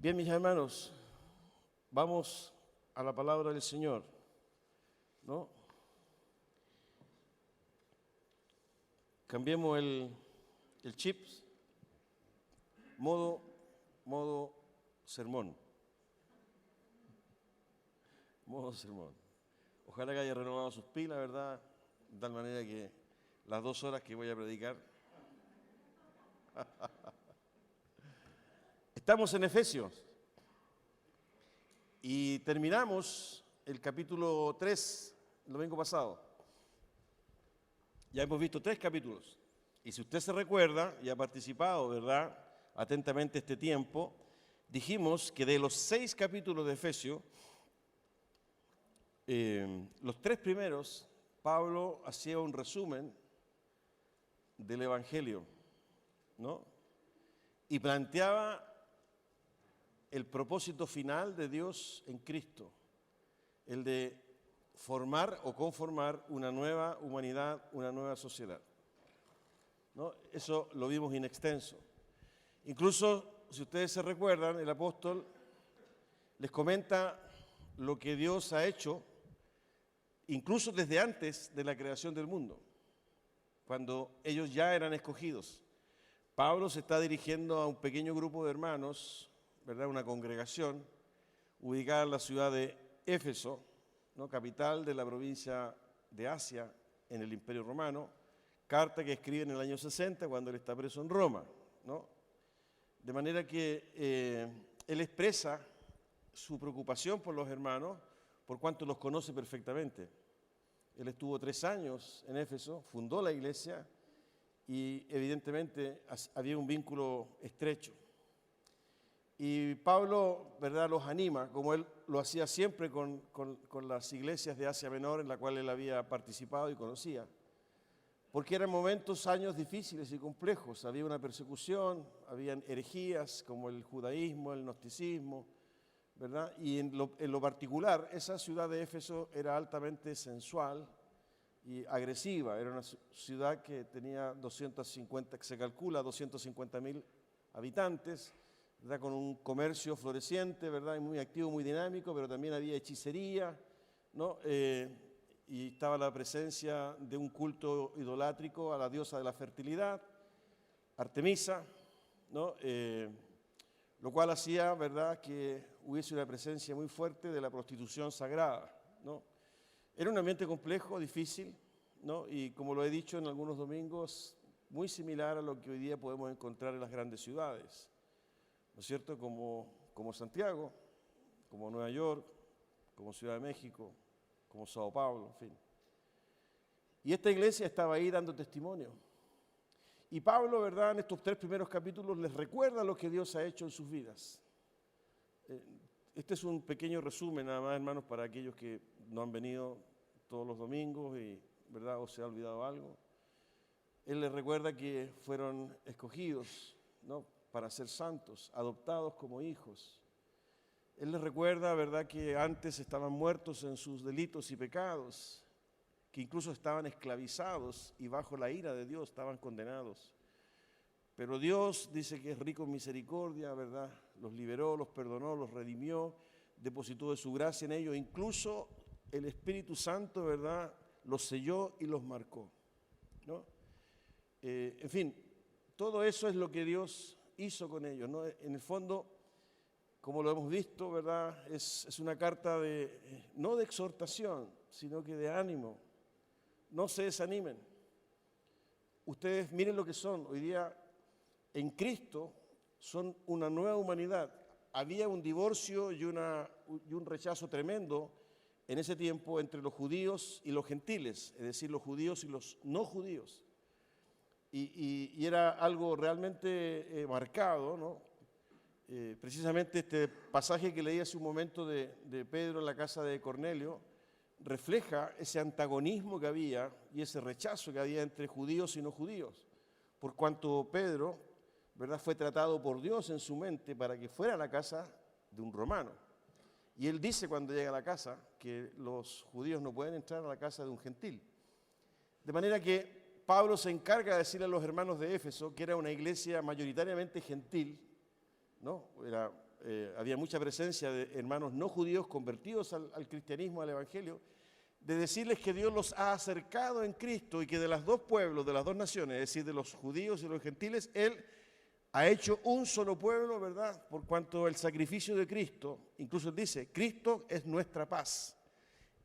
Bien, mis hermanos, vamos a la palabra del Señor, ¿no? Cambiemos el chip, modo sermón. Modo sermón. Ojalá que haya renovado sus pilas, ¿verdad? De tal manera que las 2 horas que voy a predicar. Estamos en Efesios y terminamos el capítulo 3 el domingo pasado. Ya hemos visto 3 capítulos. Y si usted se recuerda y ha participado, ¿verdad?, atentamente este tiempo, dijimos que de los 6 capítulos de Efesios, los 3 primeros, Pablo hacía un resumen del Evangelio, ¿no? Y planteaba el propósito final de Dios en Cristo, el de formar o conformar una nueva humanidad, una nueva sociedad, ¿no? Eso lo vimos in extenso. Incluso, si ustedes se recuerdan, el apóstol les comenta lo que Dios ha hecho, incluso desde antes de la creación del mundo, cuando ellos ya eran escogidos. Pablo se está dirigiendo a un pequeño grupo de hermanos, ¿verdad?, una congregación ubicada en la ciudad de Éfeso, ¿no?, capital de la provincia de Asia en el Imperio Romano, carta que escribe en el año 60 cuando él está preso en Roma, ¿no? De manera que él expresa su preocupación por los hermanos, por cuanto los conoce perfectamente. Él estuvo 3 años en Éfeso, fundó la iglesia y evidentemente había un vínculo estrecho. Y Pablo, ¿verdad?, los anima, como él lo hacía siempre con las iglesias de Asia Menor en la cual él había participado y conocía, porque eran años difíciles y complejos. Había una persecución, habían herejías como el judaísmo, el gnosticismo, ¿verdad? Y en lo particular, esa ciudad de Éfeso era altamente sensual y agresiva. Era una ciudad que tenía 250, se calcula 250.000 habitantes, ¿verdad?, con un comercio floreciente, ¿verdad?, y muy activo, muy dinámico, pero también había hechicería, ¿no? Y estaba la presencia de un culto idolátrico a la diosa de la fertilidad, Artemisa, ¿no? Lo cual hacía, ¿verdad?, que hubiese una presencia muy fuerte de la prostitución sagrada, ¿no? Era un ambiente complejo, difícil, ¿no? Y como lo he dicho en algunos domingos, muy similar a lo que hoy día podemos encontrar en las grandes ciudades, ¿no es cierto?, como Santiago, como Nueva York, como Ciudad de México, como Sao Paulo, en fin. Y esta iglesia estaba ahí dando testimonio. Y Pablo, ¿verdad?, en estos 3 primeros capítulos les recuerda lo que Dios ha hecho en sus vidas. Este es un pequeño resumen, nada más, hermanos, para aquellos que no han venido todos los domingos y, ¿verdad?, o se ha olvidado algo. Él les recuerda que fueron escogidos, ¿no?, para ser santos, adoptados como hijos. Él les recuerda, ¿verdad?, que antes estaban muertos en sus delitos y pecados, que incluso estaban esclavizados y bajo la ira de Dios estaban condenados. Pero Dios dice que es rico en misericordia, ¿verdad?, los liberó, los perdonó, los redimió, depositó de su gracia en ellos, incluso el Espíritu Santo, ¿verdad?, los selló y los marcó, ¿no? En fin, todo eso es lo que Dios hizo con ellos, ¿no? En el fondo, como lo hemos visto, ¿verdad?, es una carta no de exhortación, sino que de ánimo. No se desanimen. Ustedes miren lo que son. Hoy día, en Cristo, son una nueva humanidad. Había un divorcio y un rechazo tremendo en ese tiempo entre los judíos y los gentiles, es decir, los judíos y los no judíos. Y era algo realmente marcado, ¿no? Precisamente este pasaje que leí hace un momento de Pedro en la casa de Cornelio refleja ese antagonismo que había y ese rechazo que había entre judíos y no judíos, por cuanto Pedro, ¿verdad?, fue tratado por Dios en su mente para que fuera a la casa de un romano. Y él dice cuando llega a la casa que los judíos no pueden entrar a la casa de un gentil. De manera que Pablo se encarga de decirle a los hermanos de Éfeso que era una iglesia mayoritariamente gentil, ¿no? Era había mucha presencia de hermanos no judíos convertidos al cristianismo, al evangelio, de decirles que Dios los ha acercado en Cristo y que de los dos pueblos, de las dos naciones, es decir, de los judíos y los gentiles, Él ha hecho un solo pueblo, ¿verdad? Por cuanto el sacrificio de Cristo, incluso Él dice, Cristo es nuestra paz,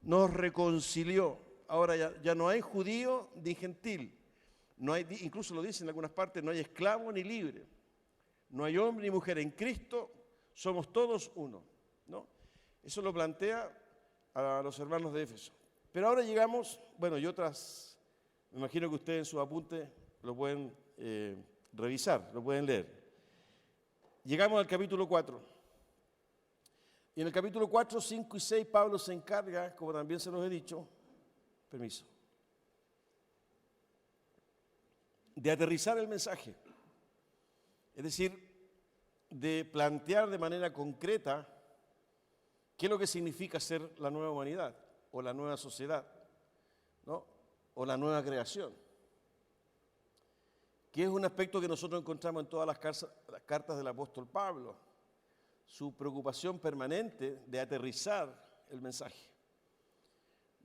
nos reconcilió. Ahora ya no hay judío ni gentil, no hay, incluso lo dice en algunas partes, no hay esclavo ni libre, no hay hombre ni mujer, en Cristo somos todos uno, ¿no? Eso lo plantea a los hermanos de Éfeso. Pero ahora llegamos, bueno, y otras, me imagino que ustedes en sus apuntes lo pueden revisar, lo pueden leer. Llegamos al capítulo 4. Y en el capítulo 4, 5 y 6, Pablo se encarga, como también se los he dicho, permiso, de aterrizar el mensaje. Es decir, de plantear de manera concreta qué es lo que significa ser la nueva humanidad, o la nueva sociedad, ¿no? O la nueva creación, que es un aspecto que nosotros encontramos en todas las cartas del apóstol Pablo, su preocupación permanente de aterrizar el mensaje,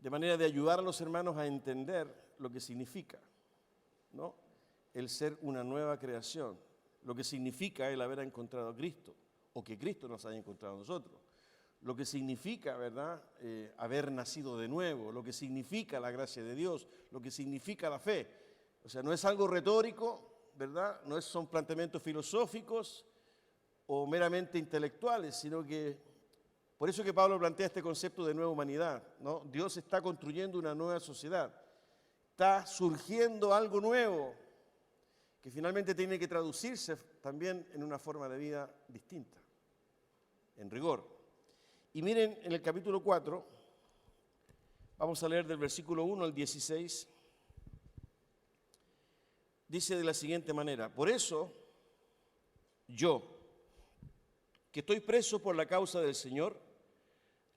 de manera de ayudar a los hermanos a entender lo que significa, ¿no? El ser una nueva creación, lo que significa el haber encontrado a Cristo, o que Cristo nos haya encontrado a nosotros, lo que significa, ¿verdad?, haber nacido de nuevo, lo que significa la gracia de Dios, lo que significa la fe. O sea, no es algo retórico, ¿verdad?, no son planteamientos filosóficos o meramente intelectuales, sino que, por eso que Pablo plantea este concepto de nueva humanidad, ¿no? Dios está construyendo una nueva sociedad, está surgiendo algo nuevo, que finalmente tiene que traducirse también en una forma de vida distinta, en rigor. Y miren, en el capítulo 4, vamos a leer del versículo 1 al 16, dice de la siguiente manera: por eso, yo, que estoy preso por la causa del Señor,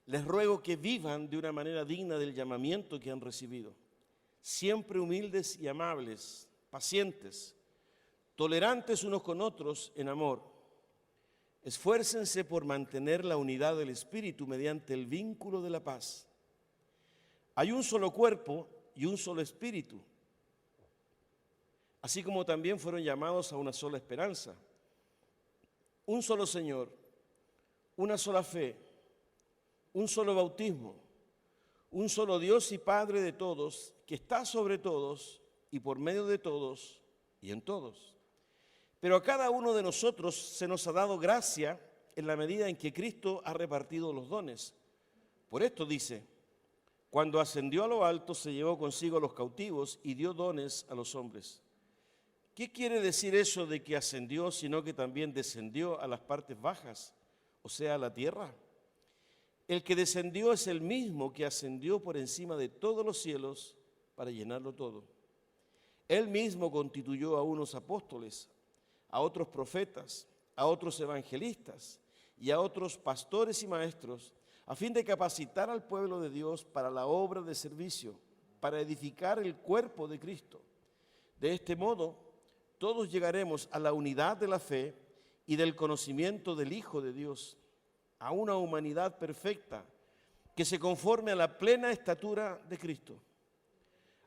les ruego que vivan de una manera digna del llamamiento que han recibido, siempre humildes y amables, pacientes, tolerantes unos con otros en amor. Esfuércense por mantener la unidad del Espíritu mediante el vínculo de la paz. Hay un solo cuerpo y un solo Espíritu, así como también fueron llamados a una sola esperanza. Un solo Señor, una sola fe, un solo bautismo, un solo Dios y Padre de todos, que está sobre todos y por medio de todos y en todos. Pero a cada uno de nosotros se nos ha dado gracia en la medida en que Cristo ha repartido los dones. Por esto dice, cuando ascendió a lo alto se llevó consigo a los cautivos y dio dones a los hombres. ¿Qué quiere decir eso de que ascendió, sino que también descendió a las partes bajas, o sea, a la tierra? El que descendió es el mismo que ascendió por encima de todos los cielos para llenarlo todo. Él mismo constituyó a unos apóstoles, a otros profetas, a otros evangelistas y a otros pastores y maestros, a fin de capacitar al pueblo de Dios para la obra de servicio, para edificar el cuerpo de Cristo. De este modo, todos llegaremos a la unidad de la fe y del conocimiento del Hijo de Dios, a una humanidad perfecta que se conforme a la plena estatura de Cristo.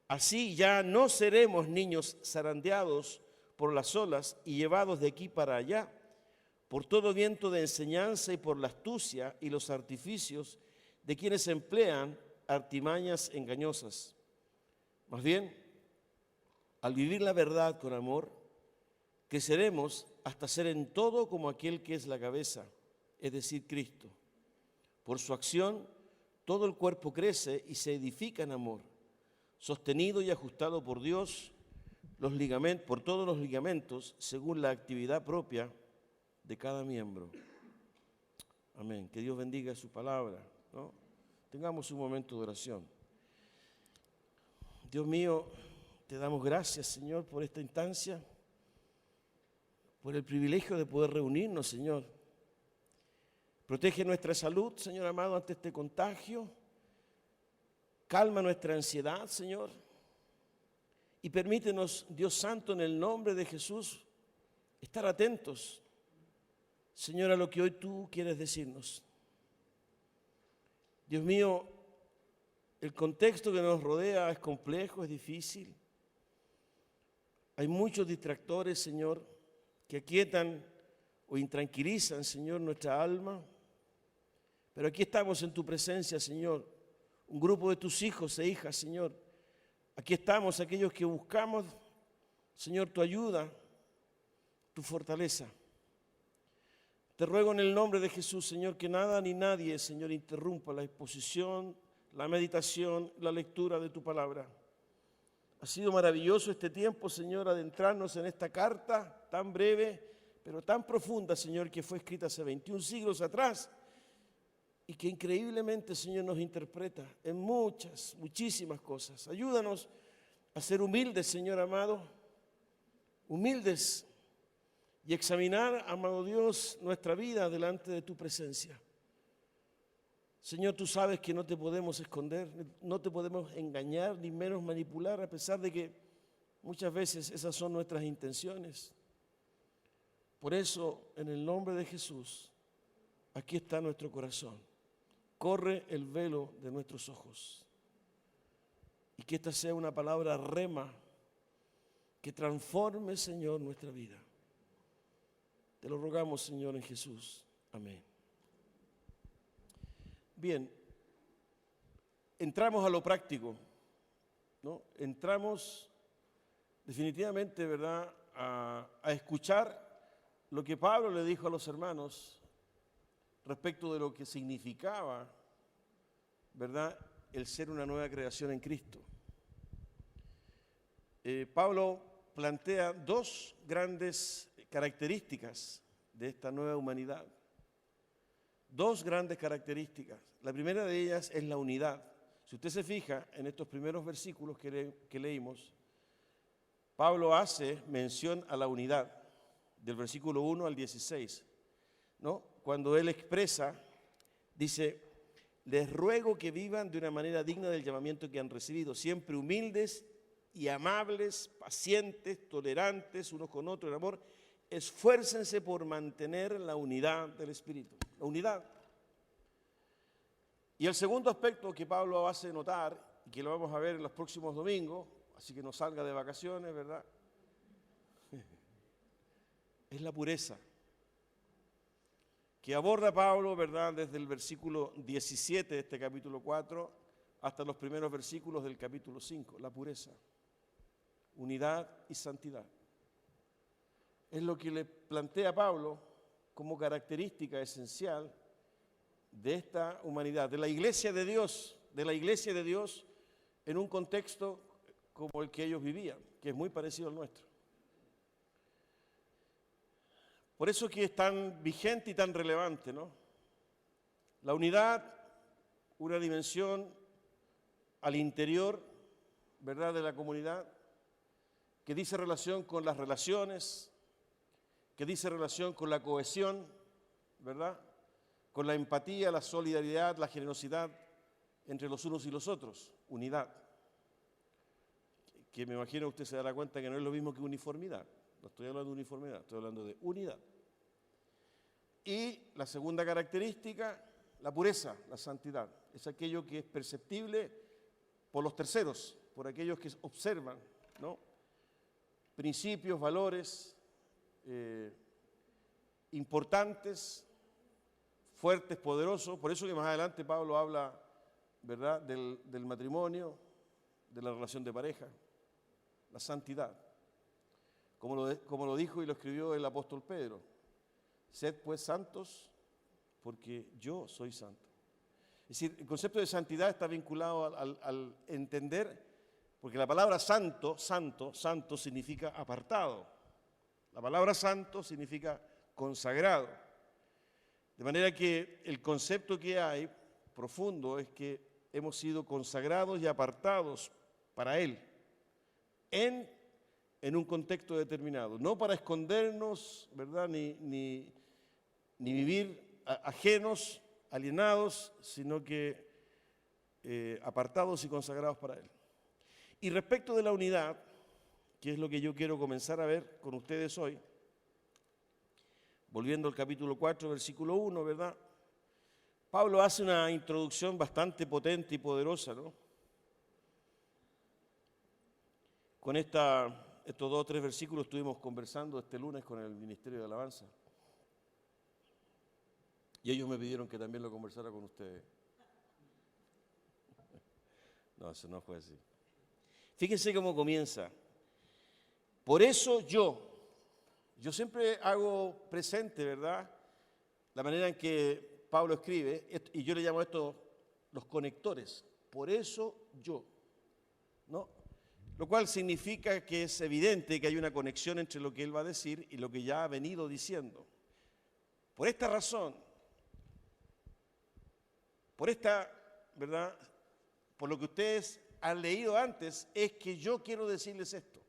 Así ya no seremos niños zarandeados por las olas y llevados de aquí para allá, por todo viento de enseñanza y por la astucia y los artificios de quienes emplean artimañas engañosas. Más bien, al vivir la verdad con amor, creceremos hasta ser en todo como aquel que es la cabeza, es decir, Cristo. Por su acción, todo el cuerpo crece y se edifica en amor, sostenido y ajustado por Dios, por todos los ligamentos, según la actividad propia de cada miembro. Amén. Que Dios bendiga su palabra, ¿no? Tengamos un momento de oración. Dios mío, te damos gracias, Señor, por esta instancia, por el privilegio de poder reunirnos, Señor. Protege nuestra salud, Señor amado, ante este contagio. Calma nuestra ansiedad, Señor. Y permítenos, Dios Santo, en el nombre de Jesús, estar atentos, Señor, a lo que hoy tú quieres decirnos. Dios mío, el contexto que nos rodea es complejo, es difícil. Hay muchos distractores, Señor, que aquietan o intranquilizan, Señor, nuestra alma. Pero aquí estamos en tu presencia, Señor, un grupo de tus hijos e hijas, Señor. Aquí estamos aquellos que buscamos, Señor, tu ayuda, tu fortaleza. Te ruego en el nombre de Jesús, Señor, que nada ni nadie, Señor, interrumpa la exposición, la meditación, la lectura de tu palabra. Ha sido maravilloso este tiempo, Señor, adentrarnos en esta carta tan breve, pero tan profunda, Señor, que fue escrita hace 21 siglos atrás y que increíblemente, Señor, nos interpreta en muchísimas cosas. Ayúdanos a ser humildes, Señor amado, humildes y examinar, amado Dios, nuestra vida delante de tu presencia. Señor, tú sabes que no te podemos esconder, no te podemos engañar, ni menos manipular, a pesar de que muchas veces esas son nuestras intenciones. Por eso, en el nombre de Jesús, aquí está nuestro corazón. Corre el velo de nuestros ojos. Y que esta sea una palabra rema que transforme, Señor, nuestra vida. Te lo rogamos, Señor, en Jesús. Amén. Bien, entramos a lo práctico, ¿no? Entramos definitivamente, ¿verdad?, a escuchar lo que Pablo le dijo a los hermanos respecto de lo que significaba, ¿verdad?, el ser una nueva creación en Cristo. Pablo plantea dos grandes características de esta nueva humanidad. Dos grandes características. La primera de ellas es la unidad. Si usted se fija en estos primeros versículos que leímos, Pablo hace mención a la unidad, del versículo 1 al 16, ¿no? Cuando él expresa, dice: les ruego que vivan de una manera digna del llamamiento que han recibido, siempre humildes y amables, pacientes, tolerantes unos con otros en amor. Esfuércense por mantener la unidad del Espíritu. La unidad. Y el segundo aspecto que Pablo hace notar, y que lo vamos a ver en los próximos domingos, así que no salga de vacaciones, ¿verdad?, es la pureza, que aborda Pablo, ¿verdad?, desde el versículo 17 de este capítulo 4 hasta los primeros versículos del capítulo 5, la pureza, unidad y santidad. Es lo que le plantea Pablo como característica esencial de esta humanidad, de la iglesia de Dios en un contexto como el que ellos vivían, que es muy parecido al nuestro. Por eso que es tan vigente y tan relevante, ¿no? La unidad, una dimensión al interior, ¿verdad?, de la comunidad, que dice relación con las relaciones, que dice relación con la cohesión, ¿verdad?, con la empatía, la solidaridad, la generosidad entre los unos y los otros, unidad. Que me imagino usted se dará cuenta que no es lo mismo que uniformidad. No estoy hablando de uniformidad, estoy hablando de unidad. Y la segunda característica, la pureza, la santidad. Es aquello que es perceptible por los terceros, por aquellos que observan, ¿no?, principios, valores importantes, fuertes, poderosos. Por eso que más adelante Pablo habla, ¿verdad?, del matrimonio, de la relación de pareja, la santidad. Como lo dijo y lo escribió el apóstol Pedro: sed pues santos, porque yo soy santo. Es decir, el concepto de santidad está vinculado al entender, porque la palabra santo significa apartado. La palabra santo significa consagrado. De manera que el concepto que hay profundo es que hemos sido consagrados y apartados para Él, en un contexto determinado, no para escondernos, ¿verdad?, ni vivir ajenos, alienados, sino que apartados y consagrados para Él. Y respecto de la unidad, que es lo que yo quiero comenzar a ver con ustedes hoy, volviendo al capítulo 4, versículo 1, ¿verdad? Pablo hace una introducción bastante potente y poderosa, ¿no? Con estos 2 o 3 versículos estuvimos conversando este lunes con el Ministerio de Alabanza. Y ellos me pidieron que también lo conversara con ustedes. No, eso no fue así. Fíjense cómo comienza. Por eso yo siempre hago presente, ¿verdad?, la manera en que Pablo escribe, y yo le llamo a esto los conectores. Por eso yo, ¿no? Lo cual significa que es evidente que hay una conexión entre lo que él va a decir y lo que ya ha venido diciendo. Por esta razón, ¿verdad?, por lo que ustedes han leído antes, es que yo quiero decirles esto.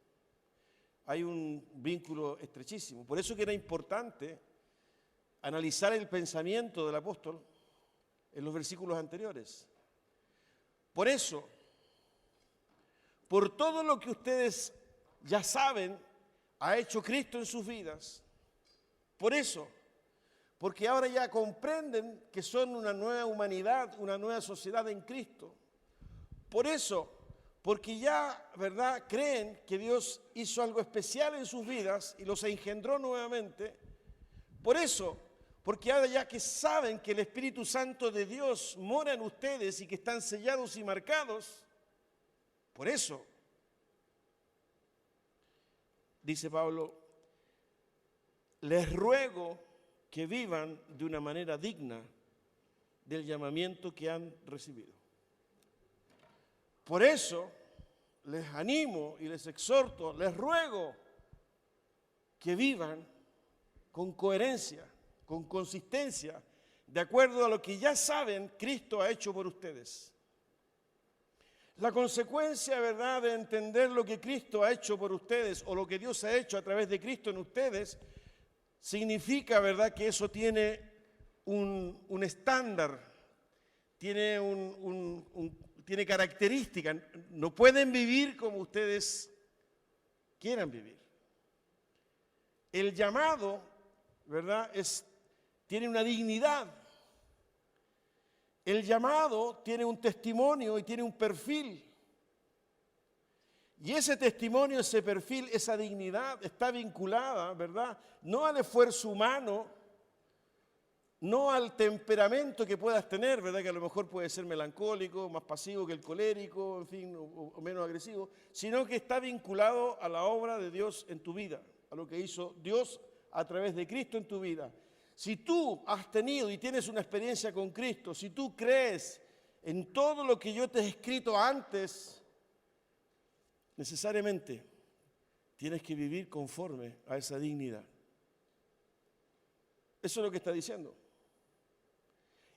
Hay un vínculo estrechísimo. Por eso que era importante analizar el pensamiento del apóstol en los versículos anteriores. Por eso, por todo lo que ustedes ya saben, ha hecho Cristo en sus vidas. Por eso, porque ahora ya comprenden que son una nueva humanidad, una nueva sociedad en Cristo. Por eso, porque ya, ¿verdad?, creen que Dios hizo algo especial en sus vidas y los engendró nuevamente. Por eso, porque ahora ya que saben que el Espíritu Santo de Dios mora en ustedes y que están sellados y marcados, por eso, dice Pablo, les ruego que vivan de una manera digna del llamamiento que han recibido. Por eso les animo y les exhorto, les ruego que vivan con coherencia, con consistencia, de acuerdo a lo que ya saben Cristo ha hecho por ustedes. La consecuencia, ¿verdad?, de entender lo que Cristo ha hecho por ustedes o lo que Dios ha hecho a través de Cristo en ustedes, significa, ¿verdad?, que eso tiene un estándar, tiene tiene características. No pueden vivir como ustedes quieran vivir. El llamado, ¿verdad?, tiene una dignidad. El llamado tiene un testimonio y tiene un perfil. Y ese testimonio, ese perfil, esa dignidad está vinculada, ¿verdad?, no al esfuerzo humano, no al temperamento que puedas tener, ¿verdad?, que a lo mejor puede ser melancólico, más pasivo que el colérico, en fin, o menos agresivo, sino que está vinculado a la obra de Dios en tu vida, a lo que hizo Dios a través de Cristo en tu vida. Si tú has tenido y tienes una experiencia con Cristo, si tú crees en todo lo que yo te he escrito antes, necesariamente tienes que vivir conforme a esa dignidad. Eso es lo que está diciendo.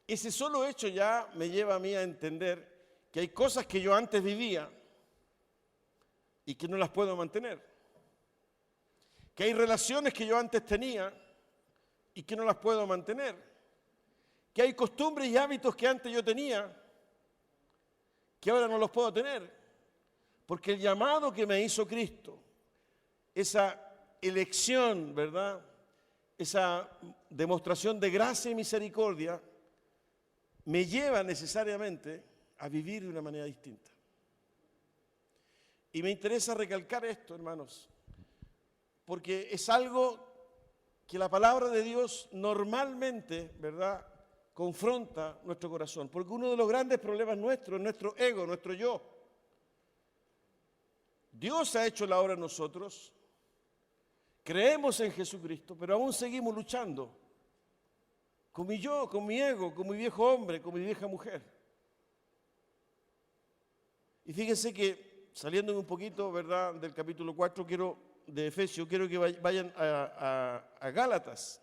Ese solo hecho ya me lleva a mí a entender que hay cosas que yo antes vivía y que no las puedo mantener. Que hay relaciones que yo antes tenía y que no las puedo mantener. Que hay costumbres y hábitos que antes yo tenía que ahora no los puedo tener. Porque el llamado que me hizo Cristo, esa elección, ¿verdad?, esa demostración de gracia y misericordia, me lleva necesariamente a vivir de una manera distinta. Y me interesa recalcar esto, hermanos, porque es algo que la palabra de Dios normalmente, ¿verdad?, confronta nuestro corazón. Porque uno de los grandes problemas nuestros es nuestro ego, nuestro yo. Dios ha hecho la obra en nosotros, creemos en Jesucristo, pero aún seguimos luchando con mi yo, con mi ego, con mi viejo hombre, con mi vieja mujer. Y fíjense que, saliendo un poquito, ¿verdad?, del capítulo 4 de Efesios, quiero que vayan a Gálatas,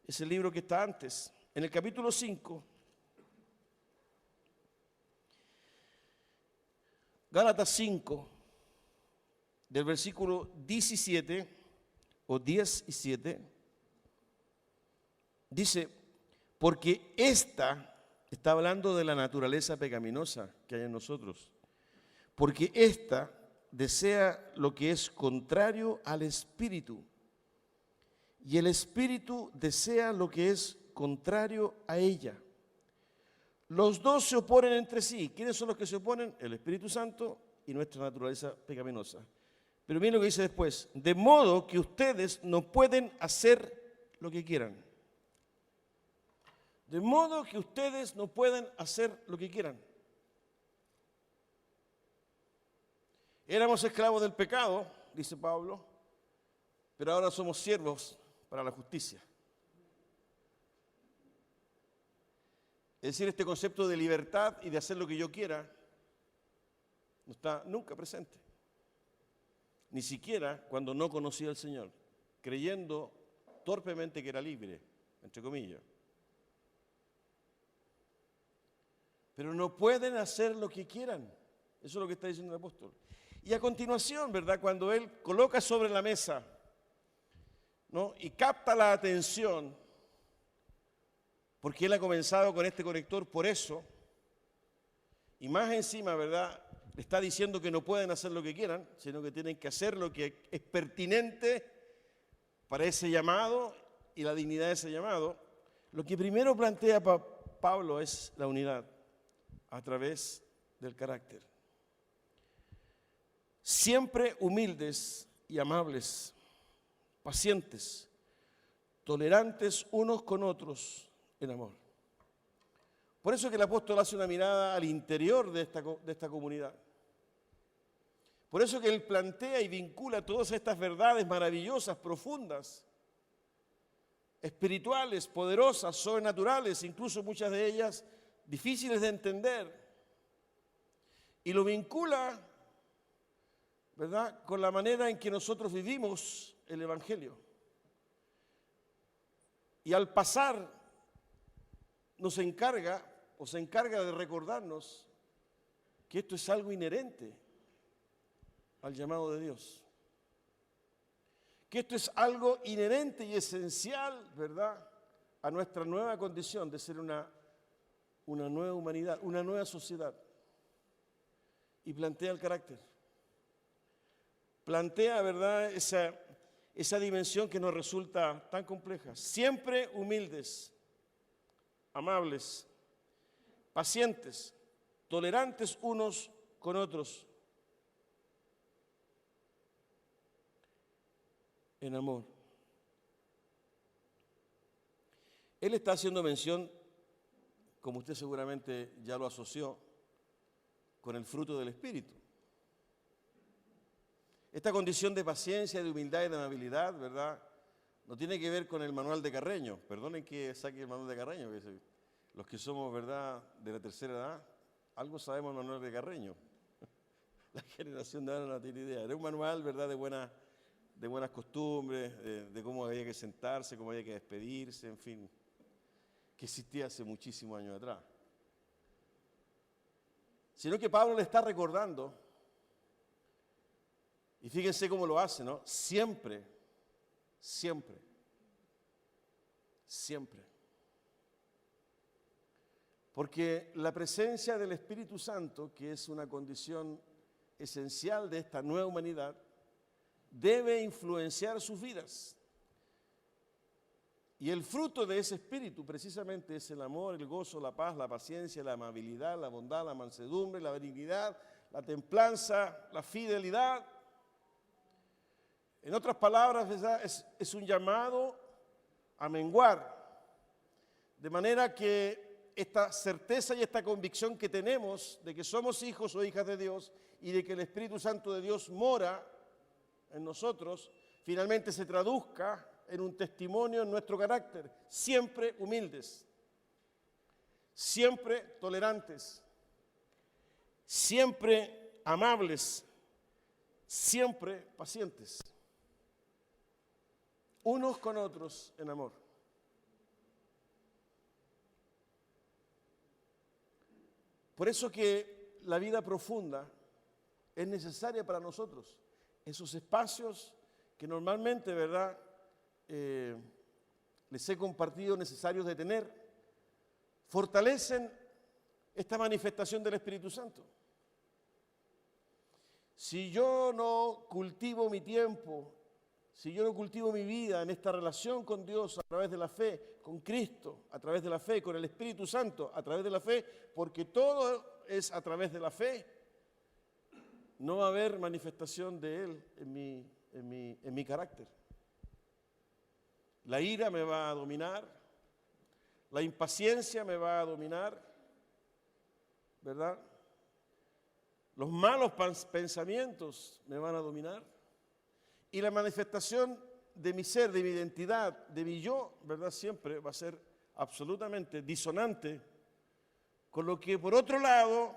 ese libro que está antes. En el capítulo 5, Gálatas 5, del versículo 17 o 10 y 7, dice, porque esta, está hablando de la naturaleza pecaminosa que hay en nosotros, porque esta desea lo que es contrario al Espíritu, y el espíritu desea lo que es contrario a ella. Los dos se oponen entre sí. ¿Quiénes son los que se oponen? El Espíritu Santo y nuestra naturaleza pecaminosa. Pero miren lo que dice después. De modo que ustedes no pueden hacer lo que quieran. De modo que ustedes no pueden hacer lo que quieran. Éramos esclavos del pecado, dice Pablo, pero ahora somos siervos para la justicia. Es decir, este concepto de libertad y de hacer lo que yo quiera no está nunca presente. Ni siquiera cuando no conocía al Señor, creyendo torpemente que era libre, entre comillas. Pero no pueden hacer lo que quieran. Eso es lo que está diciendo el apóstol. Y a continuación, ¿verdad? Cuando él coloca sobre la mesa, ¿no?, y capta la atención, porque él ha comenzado con este conector por eso, y más encima, ¿verdad?, le está diciendo que no pueden hacer lo que quieran, sino que tienen que hacer lo que es pertinente para ese llamado y la dignidad de ese llamado. Lo que primero plantea Pablo es la unidad a través del carácter. Siempre humildes y amables, pacientes, tolerantes unos con otros en amor. Por eso que el apóstol hace una mirada al interior de esta comunidad. Por eso que él plantea y vincula todas estas verdades maravillosas, profundas, espirituales, poderosas, sobrenaturales, incluso muchas de ellas difíciles de entender. Y lo vincula, ¿verdad?, con la manera en que nosotros vivimos el Evangelio. Y al pasar se encarga de recordarnos que esto es algo inherente al llamado de Dios. Que esto es algo inherente y esencial, ¿verdad?, a nuestra nueva condición de ser una nueva humanidad, una nueva sociedad. Y plantea el carácter. Plantea, ¿verdad?, esa dimensión que nos resulta tan compleja. Siempre humildes, amables, pacientes, tolerantes unos con otros, en amor. Él está haciendo mención, como usted seguramente ya lo asoció, con el fruto del Espíritu. Esta condición de paciencia, de humildad y de amabilidad, ¿verdad?, no tiene que ver con el manual de Carreño. Perdonen que saque el manual de Carreño, que los que somos, ¿verdad?, de la tercera edad, algo sabemos del manual de Carreño. La generación de ahora no tiene idea. Era un manual, ¿verdad?, de buenas costumbres, de cómo había que sentarse, cómo había que despedirse, en fin, que existía hace muchísimos años atrás. Sino que Pablo le está recordando, y fíjense cómo lo hace, ¿no? Siempre. Porque la presencia del Espíritu Santo, que es una condición esencial de esta nueva humanidad, debe influenciar sus vidas. Y el fruto de ese espíritu precisamente es el amor, el gozo, la paz, la paciencia, la amabilidad, la bondad, la mansedumbre, la benignidad, la templanza, la fidelidad. En otras palabras, ¿verdad?, es un llamado a menguar. De manera que esta certeza y esta convicción que tenemos de que somos hijos o hijas de Dios y de que el Espíritu Santo de Dios mora en nosotros, finalmente se traduzca en un testimonio en nuestro carácter. Siempre humildes, siempre tolerantes, siempre amables, siempre pacientes, unos con otros en amor. Por eso que la vida profunda es necesaria para nosotros. Esos espacios que normalmente, ¿verdad?, les he compartido necesarios de tener, fortalecen esta manifestación del Espíritu Santo. Si yo no cultivo mi tiempo, si yo no cultivo mi vida en esta relación con Dios a través de la fe, con Cristo, a través de la fe, con el Espíritu Santo, a través de la fe, porque todo es a través de la fe, no va a haber manifestación de Él en mi carácter. La ira me va a dominar, la impaciencia me va a dominar, ¿verdad? Los malos pensamientos me van a dominar. Y la manifestación de mi ser, de mi identidad, de mi yo, ¿verdad? Siempre va a ser absolutamente disonante con lo que, por otro lado,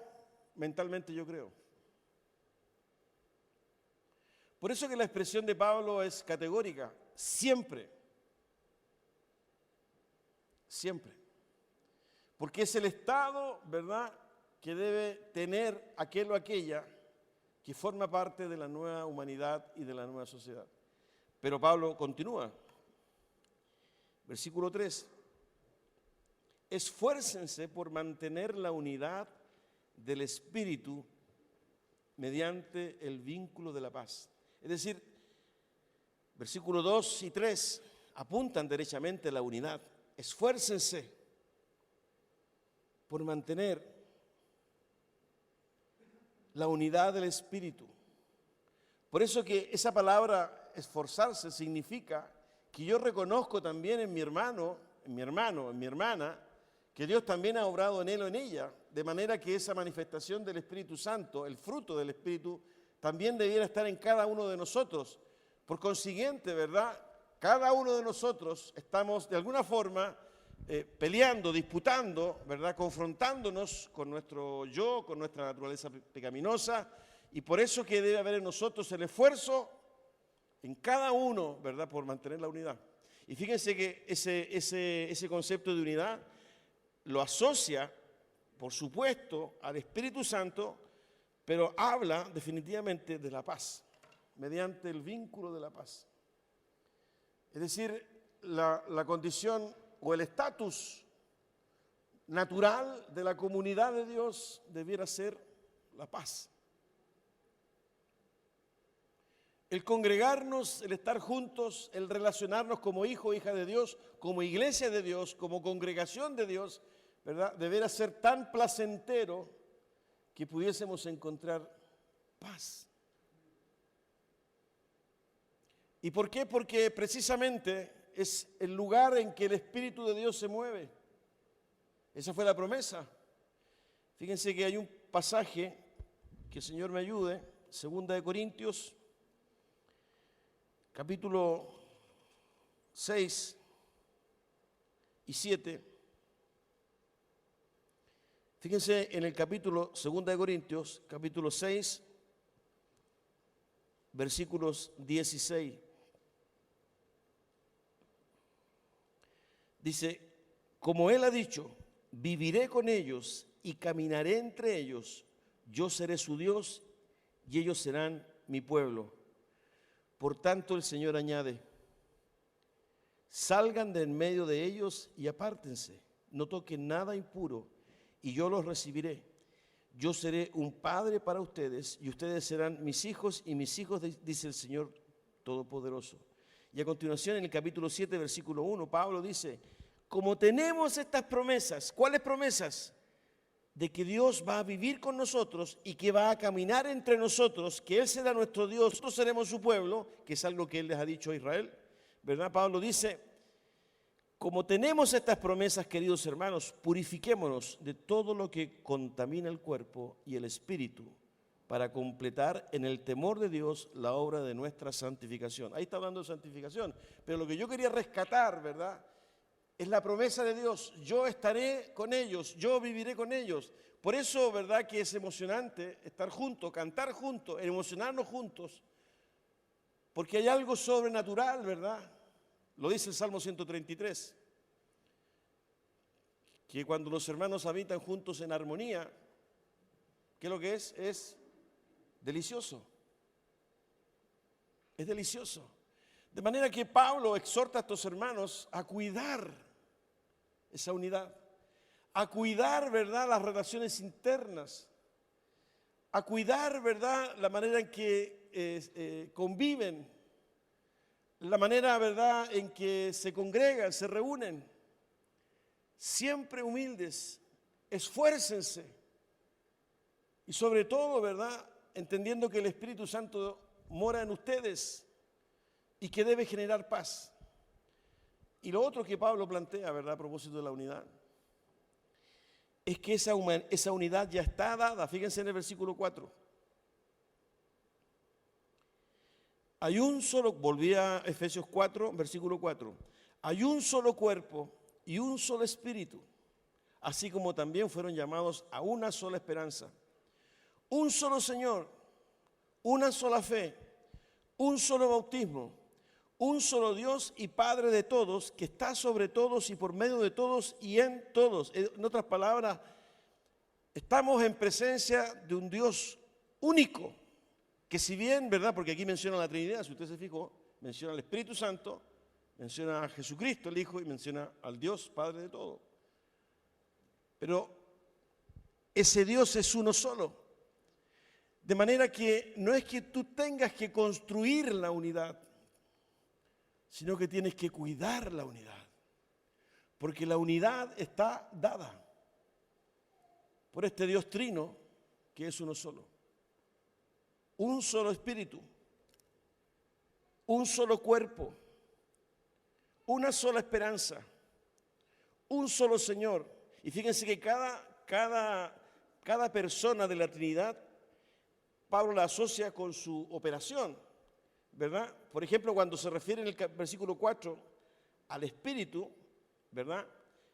mentalmente yo creo. Por eso que la expresión de Pablo es categórica, siempre. Siempre. Porque es el estado, ¿verdad?, que debe tener aquel o aquella que forma parte de la nueva humanidad y de la nueva sociedad. Pero Pablo continúa. Versículo 3. Esfuércense por mantener la unidad del Espíritu mediante el vínculo de la paz. Es decir, versículos 2 y 3 apuntan derechamente a la unidad. Esfuércense por mantener la unidad del Espíritu. Por eso que esa palabra esforzarse significa que yo reconozco también en mi hermano, en mi hermana, que Dios también ha obrado en él o en ella, de manera que esa manifestación del Espíritu Santo, el fruto del Espíritu, también debiera estar en cada uno de nosotros. Por consiguiente, ¿verdad?, cada uno de nosotros estamos de alguna forma peleando, disputando, ¿verdad?, confrontándonos con nuestro yo, con nuestra naturaleza pecaminosa, y por eso que debe haber en nosotros el esfuerzo en cada uno, ¿verdad?, por mantener la unidad. Y fíjense que ese concepto de unidad lo asocia, por supuesto, al Espíritu Santo, pero habla definitivamente de la paz, mediante el vínculo de la paz. Es decir, la condición o el estatus natural de la comunidad de Dios debiera ser la paz. El congregarnos, el estar juntos, el relacionarnos como hijo o hija de Dios, como iglesia de Dios, como congregación de Dios, ¿verdad?, debiera ser tan placentero que pudiésemos encontrar paz. ¿Y por qué? Porque precisamente es el lugar en que el Espíritu de Dios se mueve. Esa fue la promesa. Fíjense que hay un pasaje, que el Señor me ayude, 2 Corintios, capítulo 6 y 7. Fíjense en el capítulo 2 Corintios, capítulo 6, versículos 16. Dice, como Él ha dicho, viviré con ellos y caminaré entre ellos, yo seré su Dios y ellos serán mi pueblo. Por tanto, el Señor añade, salgan de en medio de ellos y apártense, no toquen nada impuro y yo los recibiré. Yo seré un padre para ustedes y ustedes serán mis hijos y mis hijos, dice el Señor Todopoderoso. Y a continuación, en el capítulo 7, versículo 1, Pablo dice, como tenemos estas promesas, ¿cuáles promesas? De que Dios va a vivir con nosotros y que va a caminar entre nosotros, que Él será nuestro Dios, nosotros seremos su pueblo, que es algo que Él les ha dicho a Israel, ¿verdad? Pablo dice, como tenemos estas promesas, queridos hermanos, purifiquémonos de todo lo que contamina el cuerpo y el espíritu, para completar en el temor de Dios la obra de nuestra santificación. Ahí está hablando de santificación, pero lo que yo quería rescatar, ¿verdad?, es la promesa de Dios. Yo estaré con ellos, yo viviré con ellos. Por eso, ¿verdad?, que es emocionante estar juntos, cantar juntos, emocionarnos juntos, porque hay algo sobrenatural, ¿verdad? Lo dice el Salmo 133, que cuando los hermanos habitan juntos en armonía, ¿qué es lo que es? Es delicioso. Es delicioso. De manera que Pablo exhorta a estos hermanos a cuidar esa unidad, a cuidar, ¿verdad?, las relaciones internas, a cuidar, ¿verdad?, la manera en que conviven, la manera, ¿verdad?, en que se congregan, se reúnen, siempre humildes, esfuércense. Y sobre todo, ¿verdad?, entendiendo que el Espíritu Santo mora en ustedes y que debe generar paz. Y lo otro que Pablo plantea, ¿verdad?, a propósito de la unidad, es que esa unidad ya está dada. Fíjense en el versículo 4. Hay un solo, volví a Efesios 4, versículo 4. Hay un solo cuerpo y un solo espíritu, así como también fueron llamados a una sola esperanza. Un solo Señor, una sola fe, un solo bautismo, un solo Dios y Padre de todos, que está sobre todos y por medio de todos y en todos. En otras palabras, estamos en presencia de un Dios único, que si bien, ¿verdad?, porque aquí menciona la Trinidad, si usted se fijó, menciona al Espíritu Santo, menciona a Jesucristo, el Hijo, y menciona al Dios, Padre de todo. Pero ese Dios es uno solo. De manera que no es que tú tengas que construir la unidad, sino que tienes que cuidar la unidad. Porque la unidad está dada por este Dios trino, que es uno solo. Un solo espíritu, un solo cuerpo, una sola esperanza, un solo Señor. Y fíjense que cada persona de la Trinidad, Pablo la asocia con su operación, ¿verdad? Por ejemplo, cuando se refiere en el versículo 4 al Espíritu, ¿verdad?,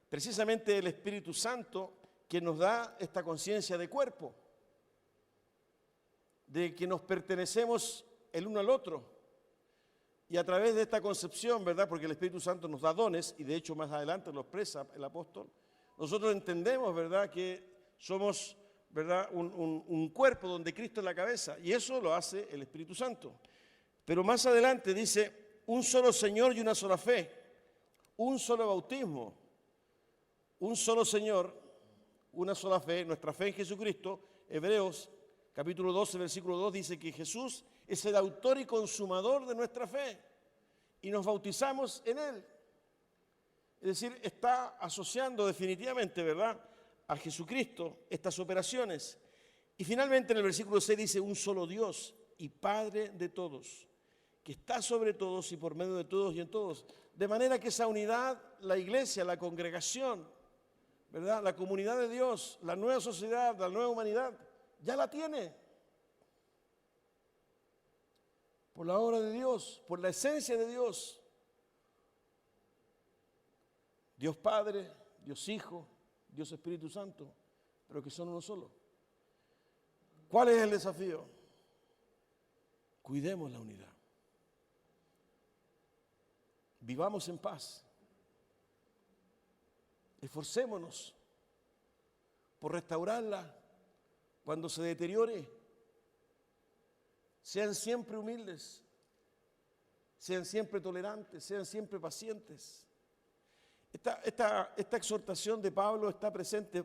precisamente el Espíritu Santo que nos da esta conciencia de cuerpo, de que nos pertenecemos el uno al otro. Y a través de esta concepción, ¿verdad?, porque el Espíritu Santo nos da dones, y de hecho más adelante lo expresa el apóstol, nosotros entendemos, ¿verdad?, que somos, ¿verdad?, un cuerpo donde Cristo es la cabeza, y eso lo hace el Espíritu Santo. Pero más adelante dice, un solo Señor y una sola fe, un solo bautismo, un solo Señor, una sola fe, nuestra fe en Jesucristo. Hebreos capítulo 12, versículo 2 dice que Jesús es el autor y consumador de nuestra fe y nos bautizamos en Él. Es decir, está asociando definitivamente, ¿verdad?, a Jesucristo estas operaciones. Y finalmente en el versículo 6 dice, un solo Dios y Padre de todos, que está sobre todos y por medio de todos y en todos. De manera que esa unidad, la iglesia, la congregación, ¿verdad?, la comunidad de Dios, la nueva sociedad, la nueva humanidad, ya la tiene. Por la obra de Dios, por la esencia de Dios. Dios Padre, Dios Hijo, Dios Espíritu Santo, pero que son uno solo. ¿Cuál es el desafío? Cuidemos la unidad. Vivamos en paz. Esforcémonos por restaurarla cuando se deteriore. Sean siempre humildes, sean siempre tolerantes, sean siempre pacientes. Esta exhortación de Pablo está presente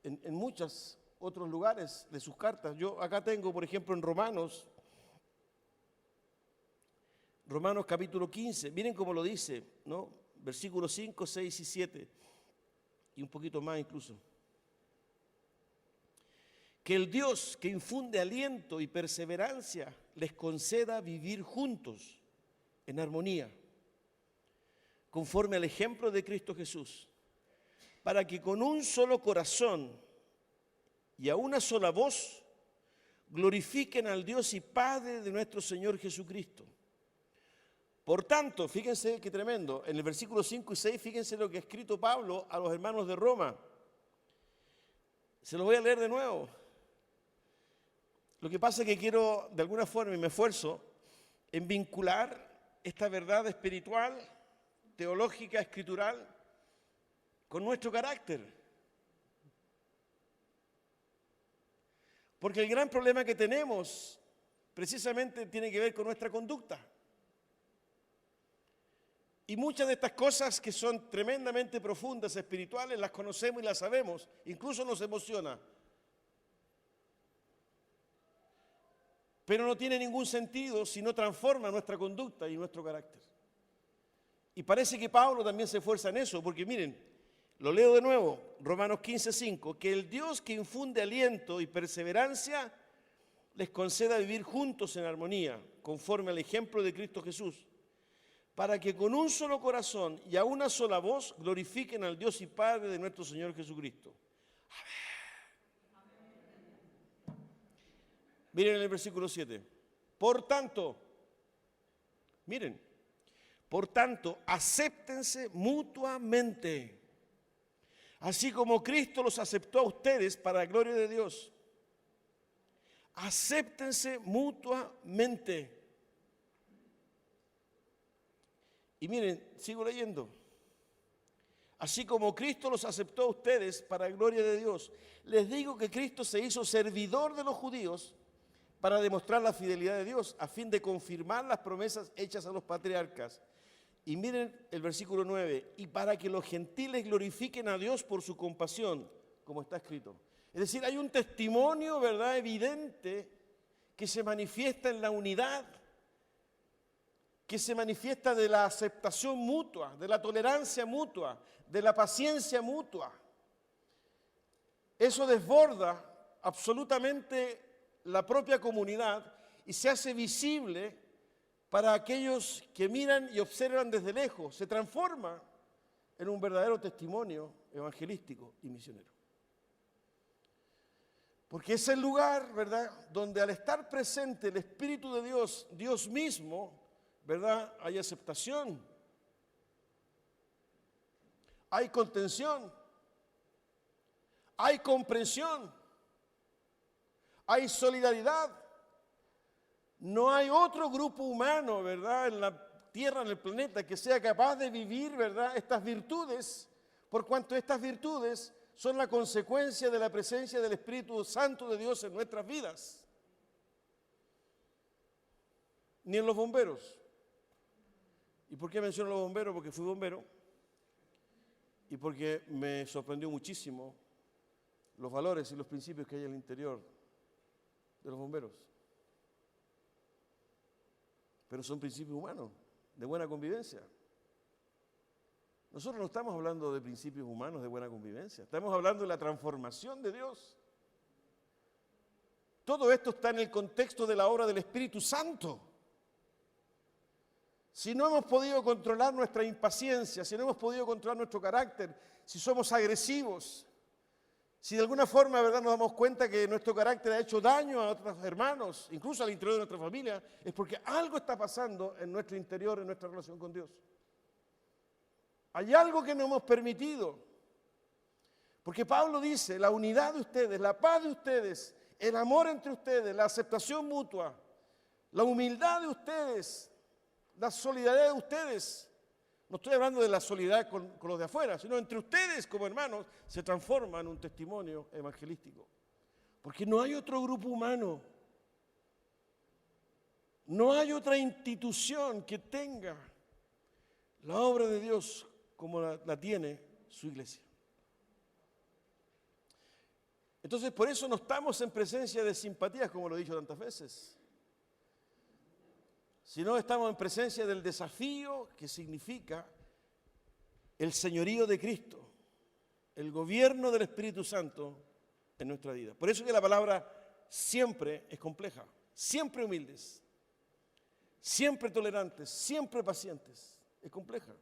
en muchos otros lugares de sus cartas. Yo acá tengo, por ejemplo, en Romanos capítulo 15, miren cómo lo dice, ¿no? Versículos 5, 6 y 7, y un poquito más incluso. Que el Dios que infunde aliento y perseverancia les conceda vivir juntos en armonía, conforme al ejemplo de Cristo Jesús, para que con un solo corazón y a una sola voz glorifiquen al Dios y Padre de nuestro Señor Jesucristo. Por tanto, fíjense qué tremendo, en el versículo 5 y 6, fíjense lo que ha escrito Pablo a los hermanos de Roma. Se lo voy a leer de nuevo. Lo que pasa es que quiero, de alguna forma, y me esfuerzo, en vincular esta verdad espiritual, teológica, escritural, con nuestro carácter. Porque el gran problema que tenemos, precisamente, tiene que ver con nuestra conducta. Y muchas de estas cosas que son tremendamente profundas, espirituales, las conocemos y las sabemos, incluso nos emociona. pero no tiene ningún sentido si no transforma nuestra conducta y nuestro carácter. Y parece que Pablo también se esfuerza en eso, porque miren, lo leo de nuevo, Romanos 15:5, que el Dios que infunde aliento y perseverancia les conceda vivir juntos en armonía, conforme al ejemplo de Cristo Jesús, para que con un solo corazón y a una sola voz glorifiquen al Dios y Padre de nuestro Señor Jesucristo. Miren en el versículo 7. Por tanto, miren, por tanto, acéptense mutuamente, así como Cristo los aceptó a ustedes para la gloria de Dios. Acéptense mutuamente. Y miren, sigo leyendo. Así como Cristo los aceptó a ustedes para la gloria de Dios. Les digo que Cristo se hizo servidor de los judíos para demostrar la fidelidad de Dios, a fin de confirmar las promesas hechas a los patriarcas. Y miren el versículo 9, y para que los gentiles glorifiquen a Dios por su compasión, como está escrito. Es decir, hay un testimonio, ¿verdad?, evidente que se manifiesta en la unidad, que se manifiesta de la aceptación mutua, de la tolerancia mutua, de la paciencia mutua. Eso desborda absolutamente la propia comunidad y se hace visible para aquellos que miran y observan desde lejos. Se transforma en un verdadero testimonio evangelístico y misionero. Porque es el lugar, ¿verdad?, donde al estar presente el Espíritu de Dios, Dios mismo, ¿verdad?, hay aceptación, hay contención, hay comprensión, hay solidaridad. No hay otro grupo humano, ¿verdad?, en la tierra, en el planeta, que sea capaz de vivir, ¿verdad?, estas virtudes, por cuanto estas virtudes son la consecuencia de la presencia del Espíritu Santo de Dios en nuestras vidas. Ni en los bomberos. ¿Y por qué menciono los bomberos? Porque fui bombero y porque me sorprendió muchísimo los valores y los principios que hay en el interior de los bomberos. Pero son principios humanos, de buena convivencia. Nosotros no estamos hablando de principios humanos de buena convivencia, estamos hablando de la transformación de Dios. Todo esto está en el contexto de la obra del Espíritu Santo. Si no hemos podido controlar nuestra impaciencia, si no hemos podido controlar nuestro carácter, si somos agresivos, si de alguna forma, ¿verdad?, nos damos cuenta que nuestro carácter ha hecho daño a otros hermanos, incluso al interior de nuestra familia, es porque algo está pasando en nuestro interior, en nuestra relación con Dios. Hay algo que no hemos permitido. Porque Pablo dice, la unidad de ustedes, la paz de ustedes, el amor entre ustedes, la aceptación mutua, la humildad de ustedes, la solidaridad de ustedes. No estoy hablando de la solidaridad con los de afuera, sino entre ustedes como hermanos se transforma en un testimonio evangelístico. Porque no hay otro grupo humano, no hay otra institución que tenga la obra de Dios como la tiene su iglesia. Entonces, por eso no estamos en presencia de simpatías, como lo he dicho tantas veces, sino estamos en presencia del desafío que significa el señorío de Cristo, el gobierno del Espíritu Santo en nuestra vida. Por eso que la palabra siempre es compleja, siempre humildes, siempre tolerantes, siempre pacientes, es compleja.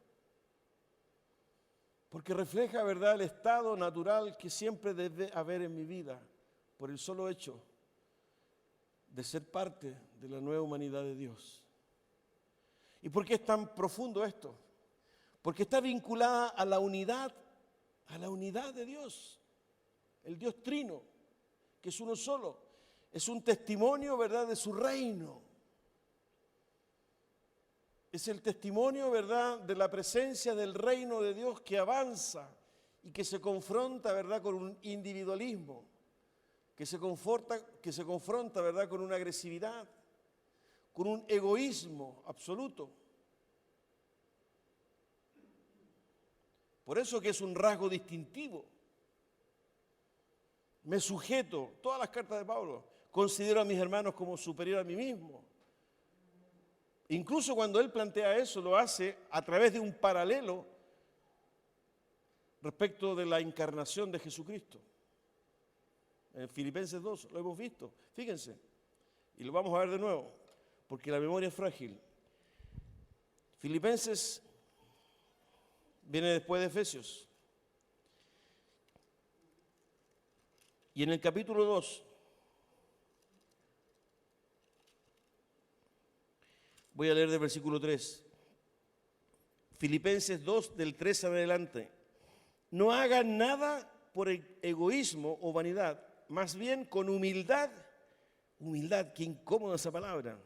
Porque refleja, ¿verdad?, el estado natural que siempre debe haber en mi vida por el solo hecho de ser parte de la nueva humanidad de Dios. ¿Y por qué es tan profundo esto? Porque está vinculada a la unidad de Dios, el Dios trino, que es uno solo. Es un testimonio, ¿verdad?, de su reino. Es el testimonio, ¿verdad?, de la presencia del reino de Dios que avanza y que se confronta, ¿verdad?, con un individualismo, que se confronta, ¿verdad?, con una agresividad, con un egoísmo absoluto. Por eso que es un rasgo distintivo. Me sujeto, todas las cartas de Pablo, considero a mis hermanos como superior a mí mismo. Incluso cuando él plantea eso, lo hace a través de un paralelo respecto de la encarnación de Jesucristo. En Filipenses 2 lo hemos visto, fíjense, y lo vamos a ver de nuevo, porque la memoria es frágil. Filipenses viene después de Efesios. Y en el capítulo 2, voy a leer del versículo 3. Filipenses 2, del 3 en adelante. No hagan nada por egoísmo o vanidad, más bien con humildad. Humildad, qué incómoda esa palabra.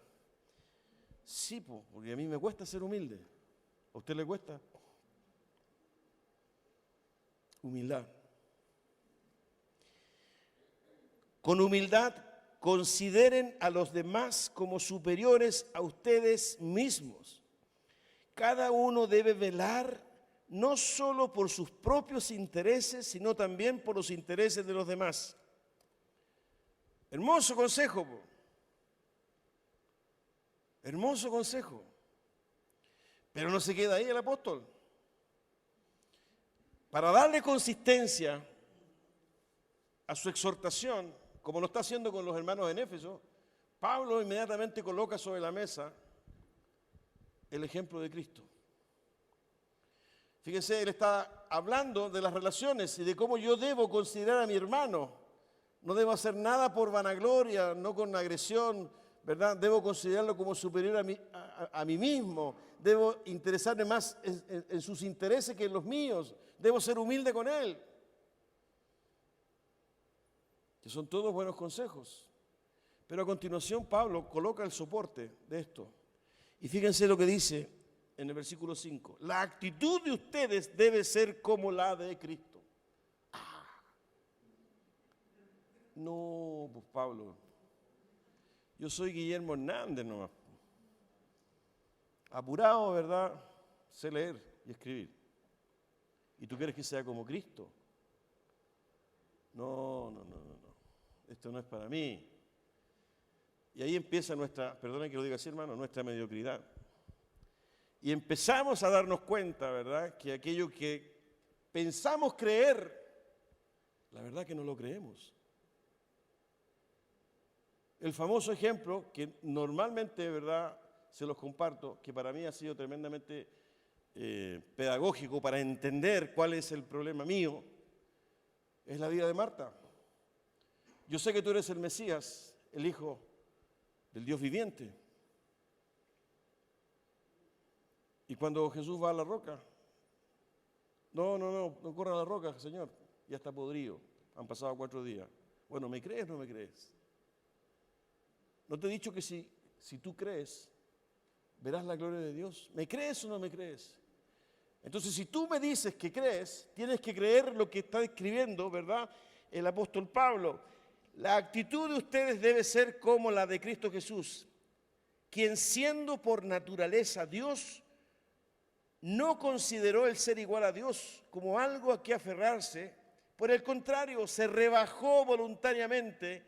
Sí, porque a mí me cuesta ser humilde. ¿A usted le cuesta? Humildad. Con humildad consideren a los demás como superiores a ustedes mismos. Cada uno debe velar no solo por sus propios intereses, sino también por los intereses de los demás. Hermoso consejo, hermoso consejo. Pero no se queda ahí el apóstol. Para darle consistencia a su exhortación, como lo está haciendo con los hermanos en Éfeso, Pablo inmediatamente coloca sobre la mesa el ejemplo de Cristo. Fíjense, él está hablando de las relaciones y de cómo yo debo considerar a mi hermano. No debo hacer nada por vanagloria, no con agresión, ¿verdad? Debo considerarlo como superior a mí mismo. Debo interesarme más en sus intereses que en los míos. Debo ser humilde con él. Que son todos buenos consejos. Pero a continuación Pablo coloca el soporte de esto. Y fíjense lo que dice en el versículo 5. La actitud de ustedes debe ser como la de Cristo. No, pues Pablo, yo soy Guillermo Hernández nomás. Apurado, ¿verdad? Sé leer y escribir. ¿Y tú quieres que sea como Cristo? No. Esto no es para mí. Y ahí empieza nuestra, perdonen que lo diga así, hermano, nuestra mediocridad. Y empezamos a darnos cuenta, ¿verdad?, que aquello que pensamos creer, la verdad que no lo creemos. El famoso ejemplo, que normalmente, ¿verdad?, se los comparto, que para mí ha sido tremendamente pedagógico para entender cuál es el problema mío, es la vida de Marta. Yo sé que tú eres el Mesías, el Hijo del Dios viviente. Y cuando Jesús va a la roca, no corra a la roca, Señor, ya está podrido, han pasado 4 días. Bueno, ¿me crees o no me crees? ¿No te he dicho que si tú crees, verás la gloria de Dios? ¿Me crees o no me crees? Entonces, si tú me dices que crees, tienes que creer lo que está escribiendo, ¿verdad?, el apóstol Pablo. La actitud de ustedes debe ser como la de Cristo Jesús, quien siendo por naturaleza Dios, no consideró el ser igual a Dios como algo a que aferrarse. Por el contrario, se rebajó voluntariamente,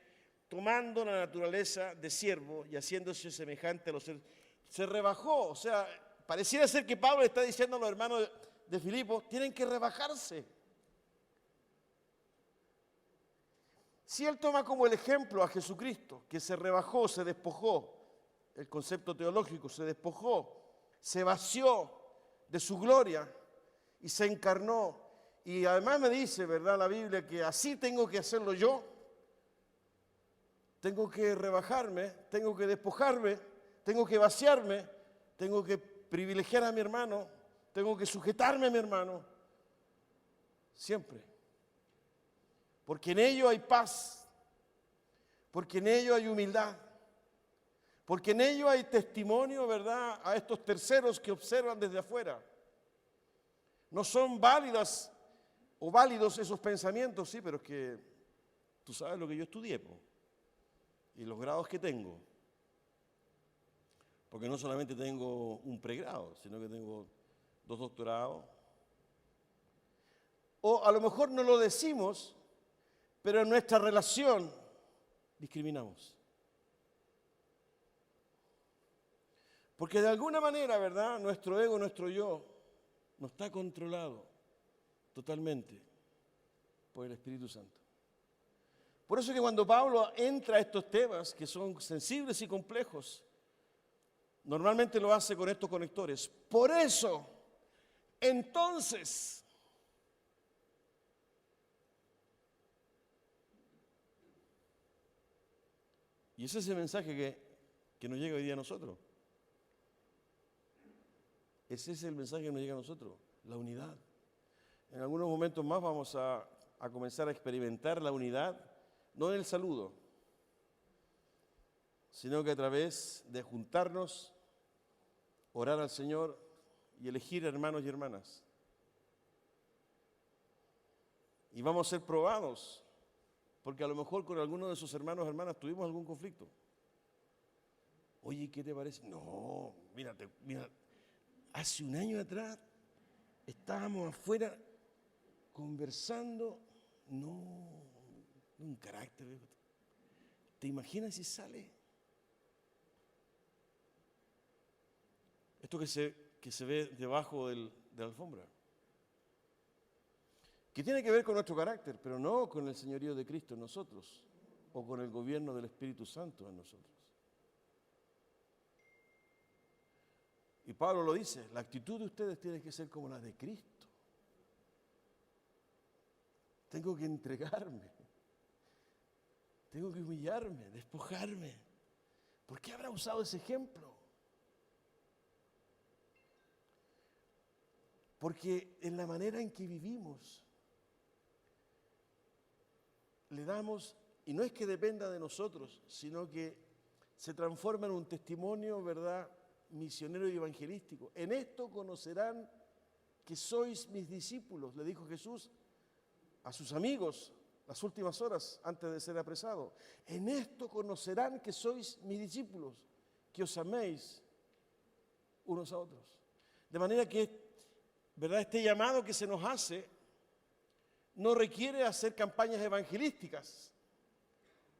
tomando la naturaleza de siervo y haciéndose semejante a los seres. Se rebajó, o sea, pareciera ser que Pablo está diciendo a los hermanos de Filipos, tienen que rebajarse. Si él toma como el ejemplo a Jesucristo, que se rebajó, se despojó, el concepto teológico, se despojó, se vació de su gloria y se encarnó. Y además me dice, ¿verdad?, la Biblia, que así tengo que hacerlo yo. Tengo que rebajarme, tengo que despojarme, tengo que vaciarme, tengo que privilegiar a mi hermano, tengo que sujetarme a mi hermano. Siempre. Porque en ello hay paz, porque en ello hay humildad, porque en ello hay testimonio, ¿verdad?, a estos terceros que observan desde afuera. No son válidas o válidos esos pensamientos, sí, pero es que tú sabes lo que yo estudié, y los grados que tengo. Porque no solamente tengo un pregrado, sino que tengo 2 doctorados. O a lo mejor no lo decimos, pero en nuestra relación discriminamos. Porque de alguna manera, ¿verdad? Nuestro ego, nuestro yo, no está controlado totalmente por el Espíritu Santo. Por eso que cuando Pablo entra a estos temas que son sensibles y complejos, normalmente lo hace con estos conectores. Por eso, entonces, y ese es el mensaje que nos llega hoy día a nosotros. Ese es el mensaje que nos llega a nosotros, la unidad. En algunos momentos más vamos a comenzar a experimentar la unidad, no en el saludo, sino que a través de juntarnos, orar al Señor y elegir hermanos y hermanas. Y vamos a ser probados, porque a lo mejor con alguno de sus hermanos o hermanas tuvimos algún conflicto. Oye, ¿qué te parece? No, mira, hace un año atrás estábamos afuera conversando, un carácter. ¿Te imaginas si sale? Esto que se ve debajo de la alfombra. Que tiene que ver con nuestro carácter, pero no con el señorío de Cristo en nosotros, o con el gobierno del Espíritu Santo en nosotros. Y Pablo lo dice, la actitud de ustedes tiene que ser como la de Cristo. Tengo que entregarme, tengo que humillarme, despojarme. ¿Por qué habrá usado ese ejemplo? Porque en la manera en que vivimos, le damos, y no es que dependa de nosotros, sino que se transforma en un testimonio, ¿verdad?, misionero y evangelístico. En esto conocerán que sois mis discípulos, le dijo Jesús a sus amigos las últimas horas antes de ser apresado. En esto conocerán que sois mis discípulos, que os améis unos a otros. De manera que, ¿verdad?, este llamado que se nos hace no requiere hacer campañas evangelísticas,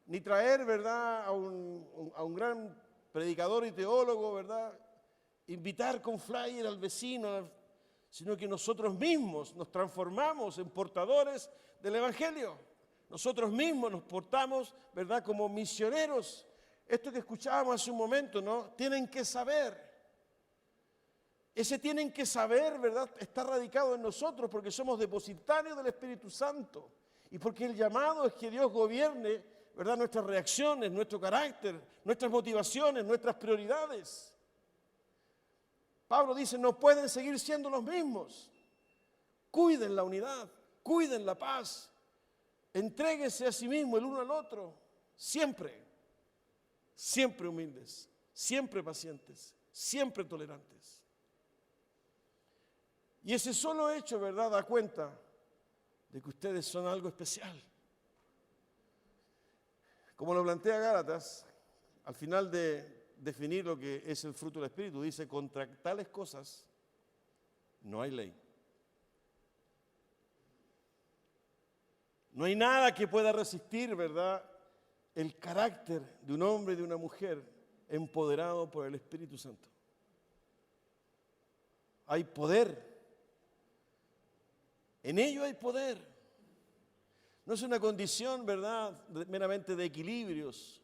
ni traer, ¿verdad?, a un gran predicador y teólogo, ¿verdad?, invitar con flyer al vecino, sino que nosotros mismos nos transformamos en portadores del Evangelio. Nosotros mismos nos portamos, ¿verdad?, como misioneros. Esto que escuchábamos hace un momento, ¿no? Tienen que saber. Ese tienen que saber, ¿verdad?, está radicado en nosotros porque somos depositarios del Espíritu Santo y porque el llamado es que Dios gobierne, ¿verdad?, nuestras reacciones, nuestro carácter, nuestras motivaciones, nuestras prioridades. Pablo dice, no pueden seguir siendo los mismos. Cuiden la unidad, cuiden la paz, entréguense a sí mismo el uno al otro, siempre humildes, siempre pacientes, siempre tolerantes. Y ese solo hecho, ¿verdad?, da cuenta de que ustedes son algo especial. Como lo plantea Gálatas, al final de definir lo que es el fruto del Espíritu, dice, contra tales cosas no hay ley. No hay nada que pueda resistir, ¿verdad?, el carácter de un hombre y de una mujer empoderado por el Espíritu Santo. Hay poder. En ello hay poder. No es una condición, ¿verdad?, meramente de equilibrios,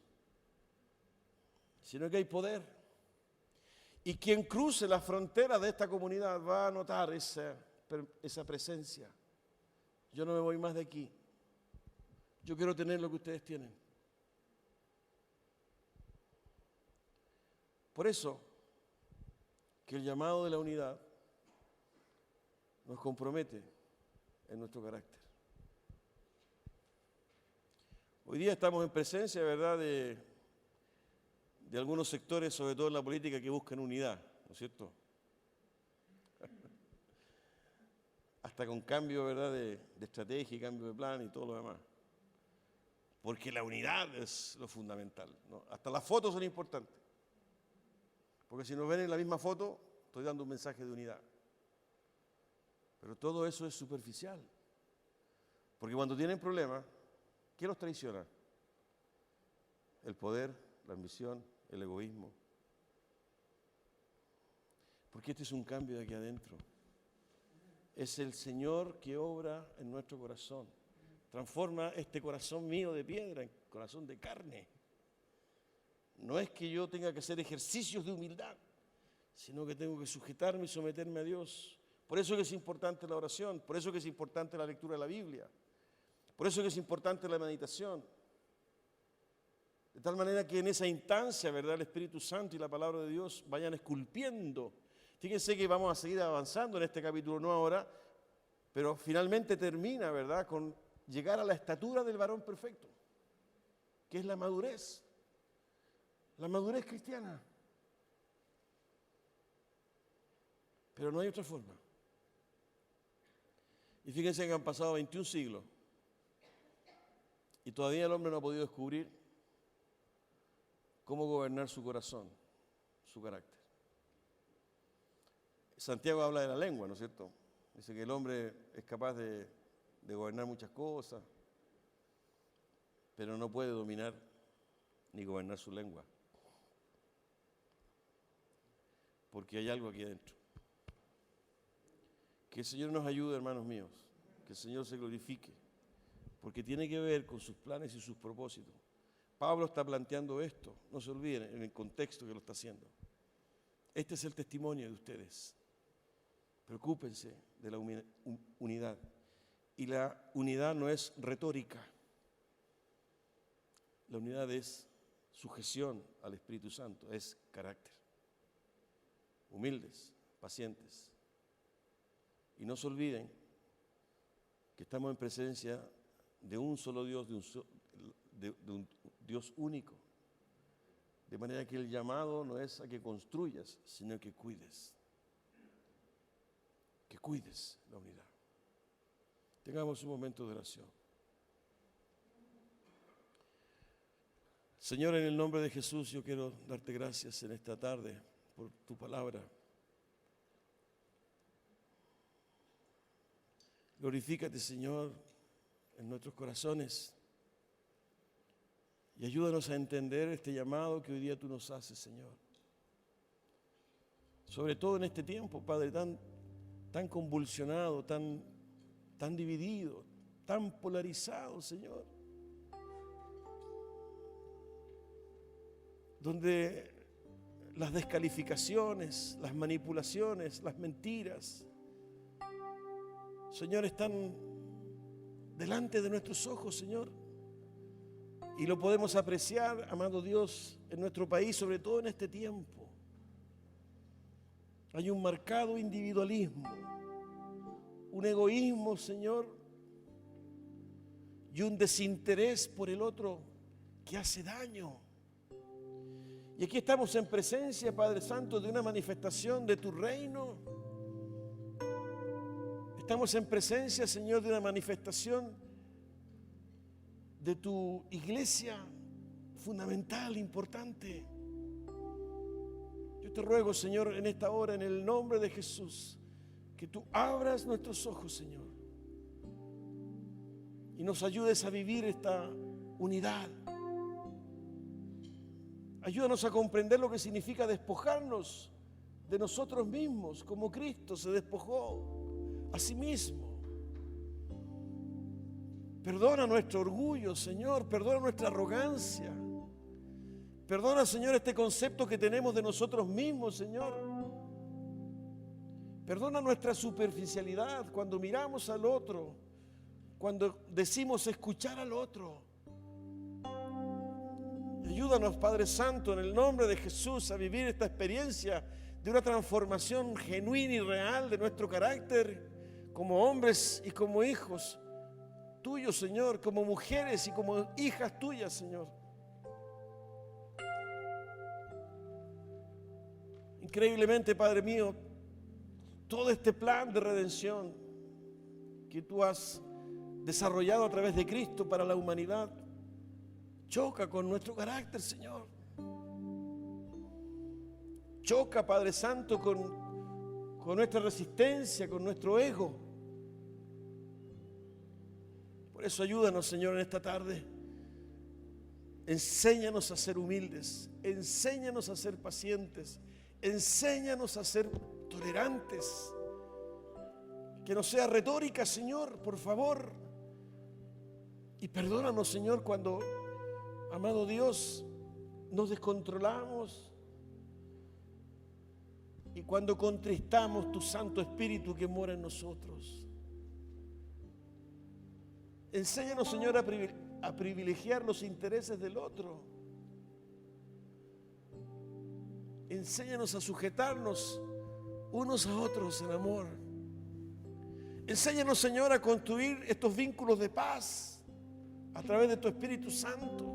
sino que hay poder. Y quien cruce la frontera de esta comunidad va a notar esa presencia. Yo no me voy más de aquí. Yo quiero tener lo que ustedes tienen. Por eso, que el llamado de la unidad nos compromete en nuestro carácter. Hoy día estamos en presencia, ¿verdad?, de algunos sectores, sobre todo en la política, que buscan unidad, ¿no es cierto? Hasta con cambio, ¿verdad?, de estrategia y cambio de plan y todo lo demás. Porque la unidad es lo fundamental, ¿no? Hasta las fotos son importantes. Porque si nos ven en la misma foto, estoy dando un mensaje de unidad. Pero todo eso es superficial. Porque cuando tienen problemas, ¿qué los traiciona? el poder, la ambición, el egoísmo. Porque este es un cambio de aquí adentro. Es el Señor que obra en nuestro corazón. Transforma este corazón mío de piedra en corazón de carne. No es que yo tenga que hacer ejercicios de humildad, sino que tengo que sujetarme y someterme a Dios. Por eso que es importante la oración, por eso que es importante la lectura de la Biblia, por eso que es importante la meditación. De tal manera que en esa instancia, ¿verdad?, el Espíritu Santo y la palabra de Dios vayan esculpiendo. Fíjense que vamos a seguir avanzando en este capítulo, no ahora, pero finalmente termina, ¿verdad?, con llegar a la estatura del varón perfecto, que es la madurez cristiana. Pero no hay otra forma. Y fíjense que han pasado 21 siglos y todavía el hombre no ha podido descubrir cómo gobernar su corazón, su carácter. Santiago habla de la lengua, ¿no es cierto? Dice que el hombre es capaz de gobernar muchas cosas, pero no puede dominar ni gobernar su lengua. Porque hay algo aquí adentro. Que el Señor nos ayude, hermanos míos, que el Señor se glorifique, porque tiene que ver con sus planes y sus propósitos. Pablo está planteando esto, no se olviden, en el contexto que lo está haciendo. Este es el testimonio de ustedes. Preocúpense de la unidad. Y la unidad no es retórica. La unidad es sujeción al Espíritu Santo, es carácter. Humildes, pacientes. Y no se olviden que estamos en presencia de un solo Dios, de un Dios único. De manera que el llamado no es a que construyas, sino que cuides. Que cuides la unidad. Tengamos un momento de oración. Señor, en el nombre de Jesús, yo quiero darte gracias en esta tarde por tu palabra. Glorifícate, Señor, en nuestros corazones y ayúdanos a entender este llamado que hoy día tú nos haces, Señor. Sobre todo en este tiempo, Padre, tan convulsionado, tan dividido, tan polarizado, Señor. Donde las descalificaciones, las manipulaciones, las mentiras, Señor, están delante de nuestros ojos, Señor. Y lo podemos apreciar, amado Dios, en nuestro país, sobre todo en este tiempo. Hay un marcado individualismo, un egoísmo, Señor, y un desinterés por el otro que hace daño. Y aquí estamos en presencia, Padre Santo, de una manifestación de tu reino. Estamos en presencia, Señor, de una manifestación de tu iglesia fundamental, importante. Yo te ruego, Señor, en esta hora, en el nombre de Jesús, que tú abras nuestros ojos, Señor, y nos ayudes a vivir esta unidad. Ayúdanos a comprender lo que significa despojarnos de nosotros mismos, como Cristo se despojó a sí mismo. Perdona nuestro orgullo, Señor, perdona nuestra arrogancia. Perdona, Señor, este concepto que tenemos de nosotros mismos, Señor. Perdona nuestra superficialidad cuando miramos al otro, cuando decimos escuchar al otro. Ayúdanos, Padre Santo, en el nombre de Jesús, a vivir esta experiencia de una transformación genuina y real de nuestro carácter como hombres y como hijos tuyos, Señor, como mujeres y como hijas tuyas, Señor. Increíblemente, Padre mío, todo este plan de redención que tú has desarrollado a través de Cristo para la humanidad choca con nuestro carácter, Señor. Choca, Padre Santo, con nuestra resistencia, con nuestro ego. Por eso ayúdanos, Señor, en esta tarde, Enséñanos a ser humildes, enséñanos a ser pacientes, enséñanos a ser tolerantes. Que no sea retórica, Señor, por favor. Y perdónanos, Señor, cuando, amado Dios, nos descontrolamos y cuando contristamos tu Santo Espíritu que mora en nosotros. Enséñanos, Señor, a privilegiar los intereses del otro. Enséñanos a sujetarnos unos a otros en amor. Enséñanos, Señor, a construir estos vínculos de paz a través de tu Espíritu Santo.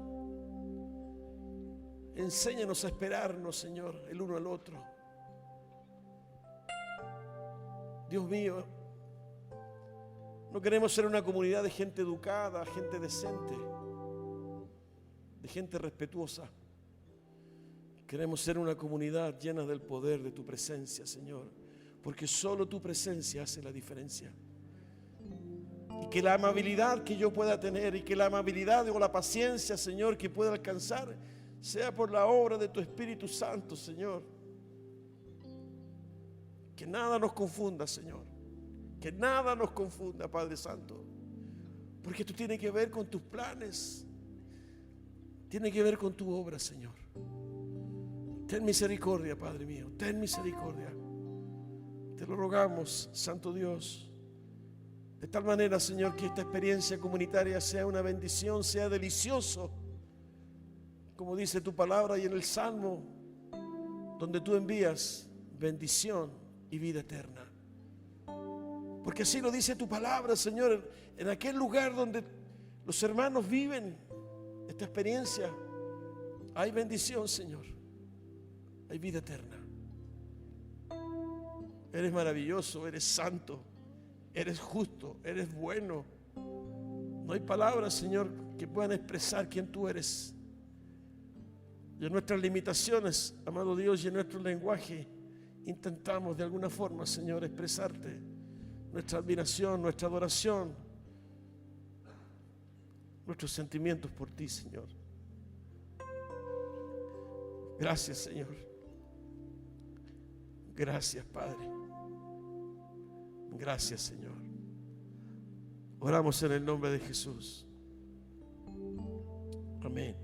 Enséñanos a esperarnos, Señor, el uno al otro. Dios mío, no queremos ser una comunidad de gente educada, gente decente, de gente respetuosa. Queremos ser una comunidad llena del poder de tu presencia, Señor, porque solo tu presencia hace la diferencia. Y que la amabilidad que yo pueda tener y que la amabilidad o la paciencia, Señor, que pueda alcanzar, sea por la obra de tu Espíritu Santo, Señor. Que nada nos confunda, Señor. Que nada nos confunda, Padre Santo. Porque esto tiene que ver con tus planes. Tiene que ver con tu obra, Señor. Ten misericordia, Padre mío. Ten misericordia. Te lo rogamos, Santo Dios. De tal manera, Señor, que esta experiencia comunitaria sea una bendición, sea delicioso. Como dice tu palabra y en el Salmo, donde tú envías bendición y vida eterna. Porque así lo dice tu palabra, Señor, en aquel lugar donde los hermanos viven esta experiencia, hay bendición, Señor, hay vida eterna. Eres maravilloso, eres santo, eres justo, eres bueno. No hay palabras, Señor, que puedan expresar quién tú eres. Y en nuestras limitaciones, amado Dios, y en nuestro lenguaje, intentamos de alguna forma, Señor, expresarte nuestra admiración, nuestra adoración, nuestros sentimientos por ti, Señor. Gracias, Señor. Gracias, Padre. Gracias, Señor. Oramos en el nombre de Jesús. Amén.